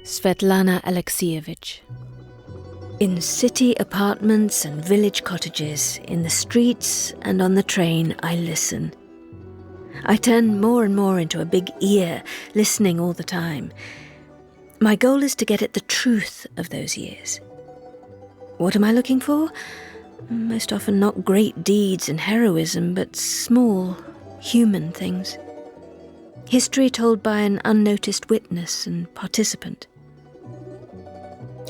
Svetlana Alexievich. In city apartments and village cottages, in the streets and on the train, I listen. I turn more and more into a big ear, listening all the time. My goal is to get at the truth of those years. What am I looking for? Most often not great deeds and heroism, but small, human things. History told by an unnoticed witness and participant.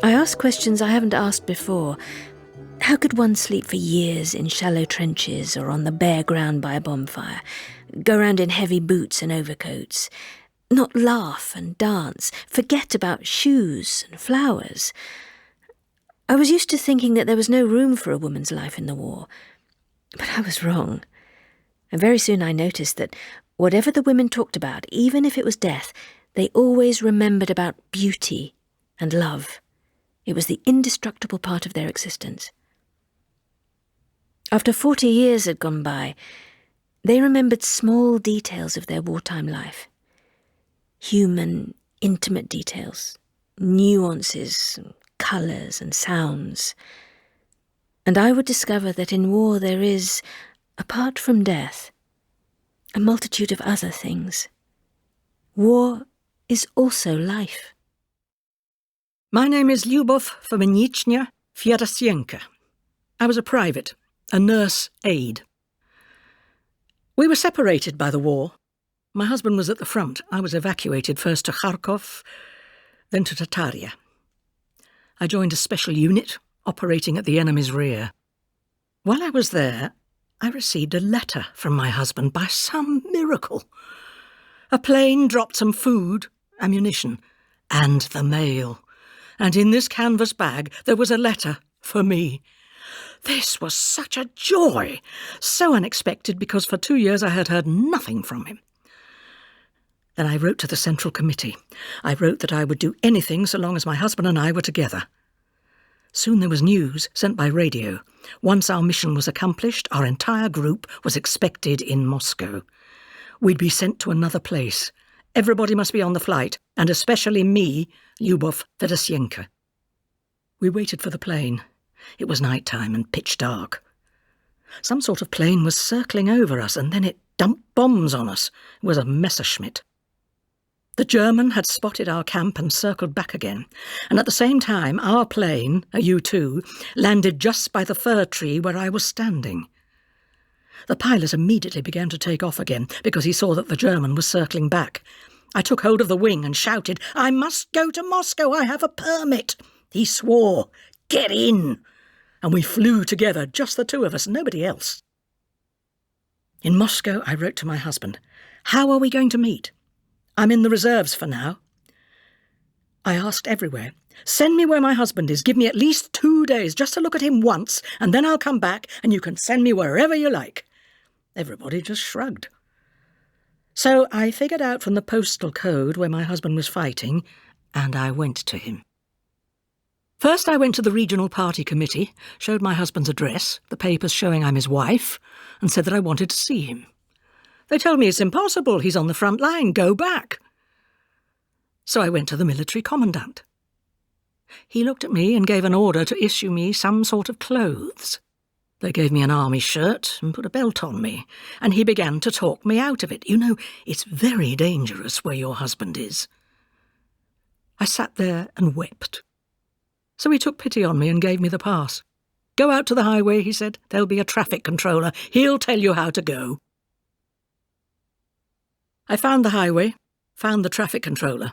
I ask questions I haven't asked before. How could one sleep for years in shallow trenches or on the bare ground by a bonfire, go around in heavy boots and overcoats, not laugh and dance, forget about shoes and flowers? I was used to thinking that there was no room for a woman's life in the war, but I was wrong. And very soon I noticed that whatever the women talked about, even if it was death, they always remembered about beauty and love. It was the indestructible part of their existence. After 40 years had gone by, they remembered small details of their wartime life. Human, intimate details, nuances, colours and sounds. And I would discover that in war there is, apart from death, a multitude of other things. War is also life. My name is Lyubov Femenichnya Fyodosienko. I was a private, a nurse aide. We were separated by the war. My husband was at the front. I was evacuated first to Kharkov, then to Tataria. I joined a special unit operating at the enemy's rear. While I was there, I received a letter from my husband by some miracle. A plane dropped some food, ammunition, and the mail. And in this canvas bag there was a letter for me. This was such a joy, so unexpected because for 2 years I had heard nothing from him. Then I wrote to the Central Committee. I wrote that I would do anything so long as my husband and I were together. Soon there was news sent by radio. Once our mission was accomplished, our entire group was expected in Moscow. We'd be sent to another place. Everybody must be on the flight, and especially me, Lyubov Fedosienko. We waited for the plane. It was night time and pitch dark. Some sort of plane was circling over us, and then it dumped bombs on us. It was a Messerschmitt. The German had spotted our camp and circled back again, and at the same time our plane, a U-2, landed just by the fir tree where I was standing. The pilot immediately began to take off again because he saw that the German was circling back. I took hold of the wing and shouted, "I must go to Moscow, I have a permit." He swore, "Get in!" And we flew together, just the two of us, nobody else. In Moscow, I wrote to my husband, "How are we going to meet? I'm in the reserves for now." I asked everywhere, "Send me where my husband is, give me at least 2 days just to look at him once, and then I'll come back and you can send me wherever you like." Everybody just shrugged. So I figured out from the postal code where my husband was fighting, and I went to him. First I went to the regional party committee, showed my husband's address, the papers showing I'm his wife, and said that I wanted to see him. They told me it's impossible, he's on the front line, go back. So I went to the military commandant. He looked at me and gave an order to issue me some sort of clothes. They gave me an army shirt and put a belt on me, and he began to talk me out of it. You know, it's very dangerous where your husband is. I sat there and wept. So he took pity on me and gave me the pass. "Go out to the highway," he said. "There'll be a traffic controller. He'll tell you how to go." I found the highway, found the traffic controller.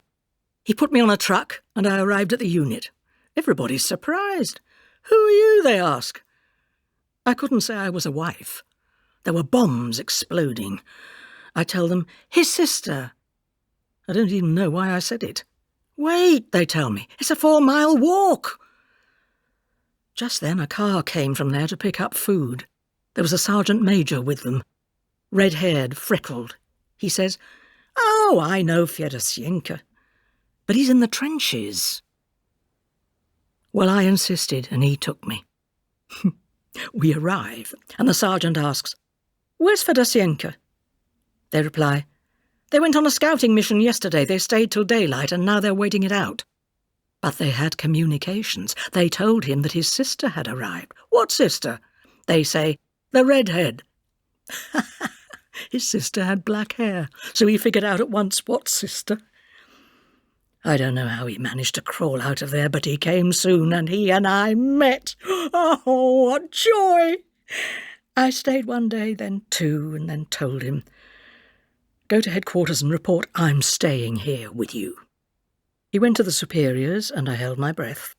He put me on a truck, and I arrived at the unit. Everybody's surprised. "Who are you?" they ask. I couldn't say I was a wife. There were bombs exploding. I tell them, "His sister." I don't even know why I said it. "Wait," they tell me, "it's a 4-mile walk." Just then a car came from there to pick up food. There was a sergeant major with them, red-haired, freckled. He says, "Oh, I know Fyodosienko, but he's in the trenches." Well, I insisted, and he took me. We arrive, and the sergeant asks, "Where's Fedosienko?" They reply, "They went on a scouting mission yesterday. They stayed till daylight, and now they're waiting it out." But they had communications. They told him that his sister had arrived. What sister? They say, the redhead. His sister had black hair, so he figured out at once what sister. I don't know how he managed to crawl out of there, but he came soon, and he and I met. Oh, what joy! I stayed one day, then two, and then told him, go to headquarters and report I'm staying here with you. He went to the superiors, and I held my breath.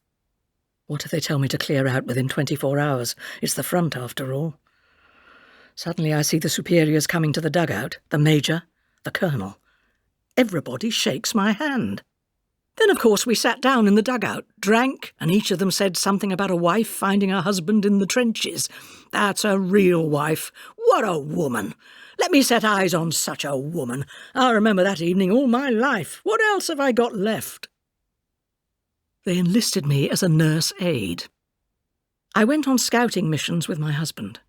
What if they tell me to clear out within 24 hours? It's the front, after all. Suddenly I see the superiors coming to the dugout, the major, the colonel. Everybody shakes my hand. Then, of course, we sat down in the dugout, drank, and each of them said something about a wife finding her husband in the trenches. That's a real wife. What a woman! Let me set eyes on such a woman. I'll remember that evening all my life. What else have I got left? They enlisted me as a nurse aide. I went on scouting missions with my husband.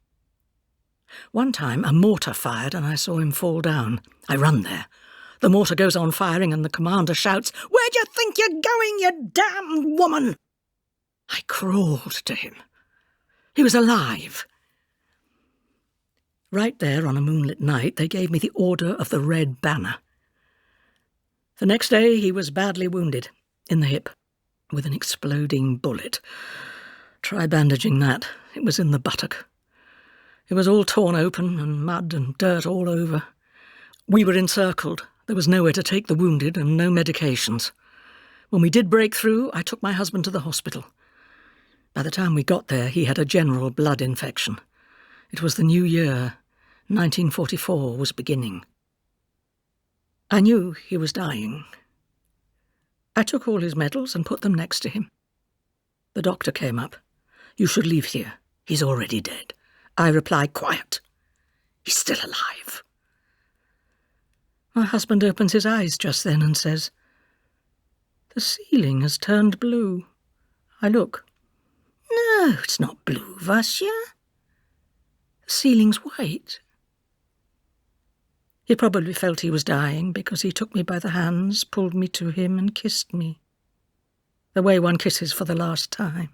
One time a mortar fired and I saw him fall down. I run there. The mortar goes on firing and the commander shouts, "Where do you think you're going, you damned woman?" I crawled to him. He was alive. Right there on a moonlit night, they gave me the Order of the Red Banner. The next day he was badly wounded, in the hip, with an exploding bullet. Try bandaging that. It was in the buttock. It was all torn open and mud and dirt all over. We were encircled. There was nowhere to take the wounded and no medications. When we did break through, I took my husband to the hospital. By the time we got there, he had a general blood infection. It was the new year. 1944 was beginning. I knew he was dying. I took all his medals and put them next to him. The doctor came up. "You should leave here. He's already dead." I replied, "Quiet. He's still alive." My husband opens his eyes just then and says, "The ceiling has turned blue." I look. "No, it's not blue, Vasya. The ceiling's white." He probably felt he was dying because he took me by the hands, pulled me to him and kissed me. The way one kisses for the last time.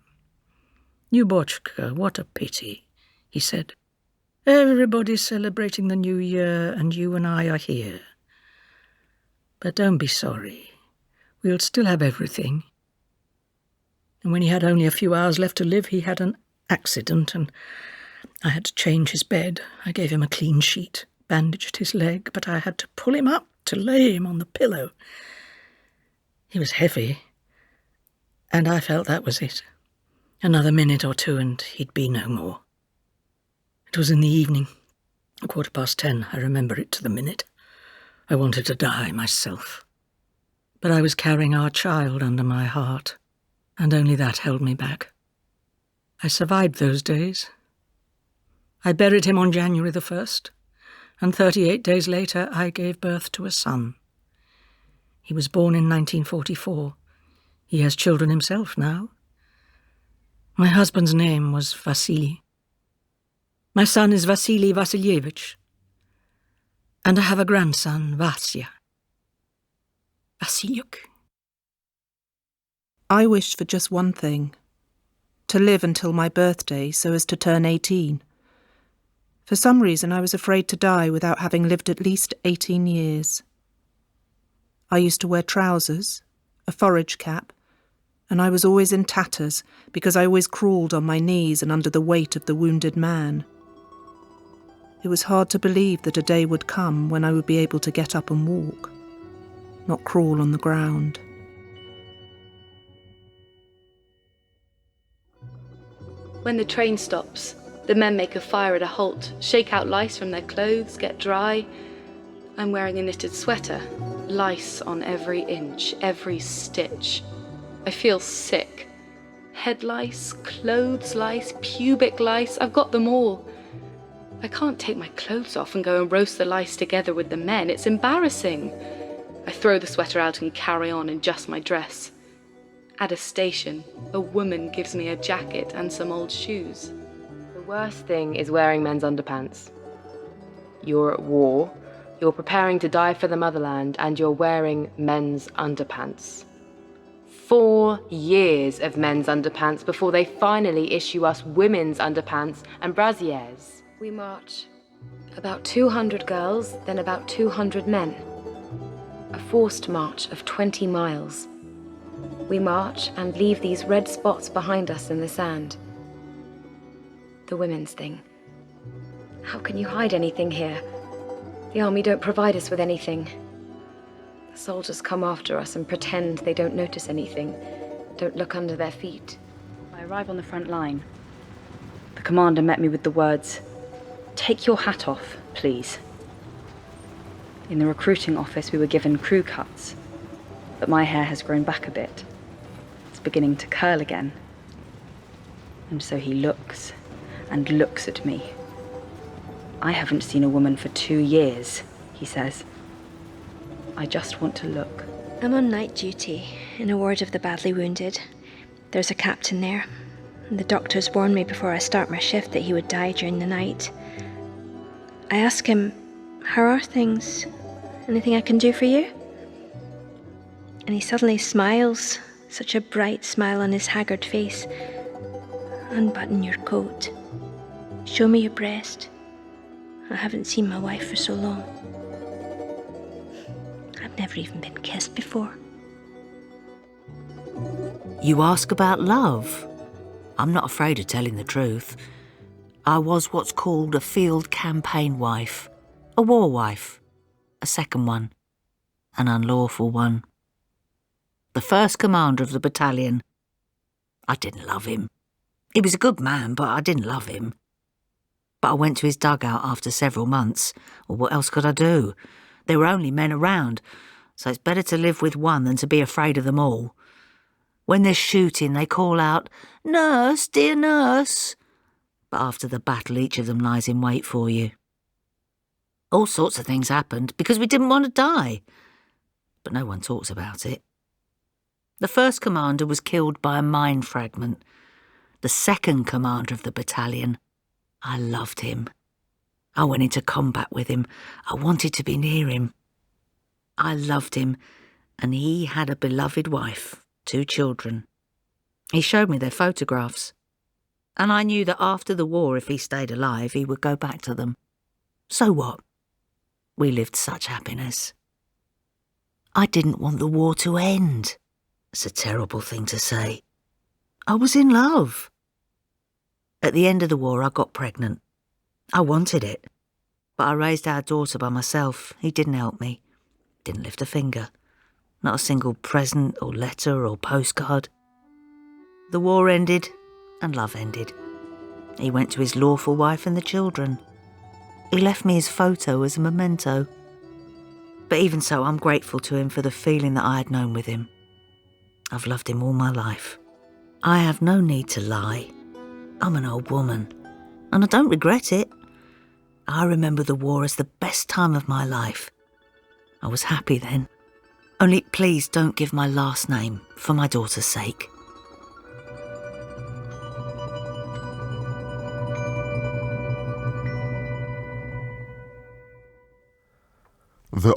"Lyubochka, what a pity," he said. "Everybody's celebrating the new year and you and I are here. But don't be sorry. We'll still have everything." And when he had only a few hours left to live, he had an accident and I had to change his bed. I gave him a clean sheet, bandaged his leg, but I had to pull him up to lay him on the pillow. He was heavy, and I felt that was it. Another minute or two and he'd be no more. It was in the evening, 10:15. I remember it to the minute. I wanted to die myself. But I was carrying our child under my heart, and only that held me back. I survived those days. I buried him on January the 1st, and 38 days later I gave birth to a son. He was born in 1944. He has children himself now. My husband's name was Vasily. My son is Vasily Vasilyevich. And I have a grandson, Vasya. Vasilyuk. I wished for just one thing, to live until my birthday so as to turn 18. For some reason I was afraid to die without having lived at least 18 years. I used to wear trousers, a forage cap, and I was always in tatters because I always crawled on my knees and under the weight of the wounded man. It was hard to believe that a day would come when I would be able to get up and walk, not crawl on the ground. When the train stops, the men make a fire at a halt, shake out lice from their clothes, get dry. I'm wearing a knitted sweater, lice on every inch, every stitch. I feel sick. Head lice, clothes lice, pubic lice, I've got them all. I can't take my clothes off and go and roast the lice together with the men. It's embarrassing. I throw the sweater out and carry on in just my dress. At a station, a woman gives me a jacket and some old shoes. The worst thing is wearing men's underpants. You're at war, you're preparing to die for the motherland, and you're wearing men's underpants. 4 years of men's underpants before they finally issue us women's underpants and brassieres. We march. About 200 girls, then about 200 men. A forced march of 20 miles. We march and leave these red spots behind us in the sand. The women's thing. How can you hide anything here? The army don't provide us with anything. The soldiers come after us and pretend they don't notice anything, don't look under their feet. I arrive on the front line. The commander met me with the words, "Take your hat off, please." In the recruiting office we were given crew cuts, but my hair has grown back a bit. It's beginning to curl again. And so he looks and looks at me. "I haven't seen a woman for 2 years," he says. "I just want to look." I'm on night duty in a ward of the badly wounded. There's a captain there, and the doctors warned me before I start my shift that he would die during the night. I ask him, "How are things? Anything I can do for you?" And he suddenly smiles, such a bright smile on his haggard face. "Unbutton your coat. Show me your breast. I haven't seen my wife for so long. I've never even been kissed before." You ask about love? I'm not afraid of telling the truth. I was what's called a field campaign wife, a war wife, a second one, an unlawful one. The first commander of the battalion, I didn't love him. He was a good man, but I didn't love him. But I went to his dugout after several months, or what else could I do? There were only men around, so it's better to live with one than to be afraid of them all. When there's shooting, they call out, "Nurse, dear nurse." But after the battle, each of them lies in wait for you. All sorts of things happened because we didn't want to die. But no one talks about it. The first commander was killed by a mine fragment. The second commander of the battalion, I loved him. I went into combat with him. I wanted to be near him. I loved him, and he had a beloved wife, 2 children. He showed me their photographs, and I knew that after the war, if he stayed alive, he would go back to them. So what? We lived such happiness. I didn't want the war to end. It's a terrible thing to say. I was in love. At the end of the war, I got pregnant. I wanted it, but I raised our daughter by myself. He didn't help me. Didn't lift a finger. Not a single present or letter or postcard. The war ended and love ended. He went to his lawful wife and the children. He left me his photo as a memento. But even so, I'm grateful to him for the feeling that I had known with him. I've loved him all my life. I have no need to lie. I'm an old woman, and I don't regret it. I remember the war as the best time of my life. I was happy then. Only please don't give my last name for my daughter's sake.